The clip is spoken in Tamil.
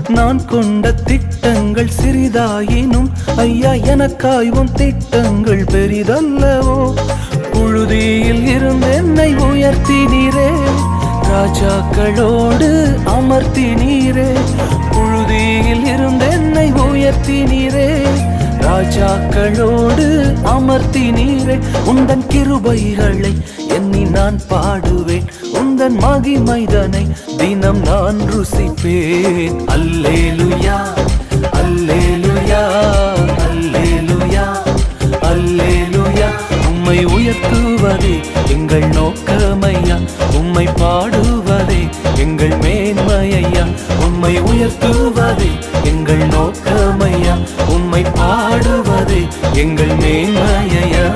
நான் கொண்ட திட்டங்கள் சிறிதாயினும் ஐயா எனக்காய் உன் திட்டங்கள் பெரிதல்லவோ. புழுதியில் இருந்து என்னை உயர்த்தினீரே, ராஜாக்களோடு அமர்த்தினீரே. புழுதியில் இருந்து என்னை உயர்த்தினீரே, ராஜாக்களோடு அமர்த்தினீரே. உந்தன் கிருபைகளை எண்ணி நான் பாடுவேன், உந்தன் மகிமைதனை தினம் நான் ருசிப்பேன். அல்லேலுயா அல்லேலுயா அல்லேலுயா அல்லேலுயா. உம்மை உயர்த்துவதே எங்கள் நோக்கமையா, உம்மை பாடுவதே எங்கள் மேன்மையா. உம்மை உயர்த்துவதே எங்கள் நோக்கமையா, உம்மை பாடுவதே எங்கள் மேன்மையா.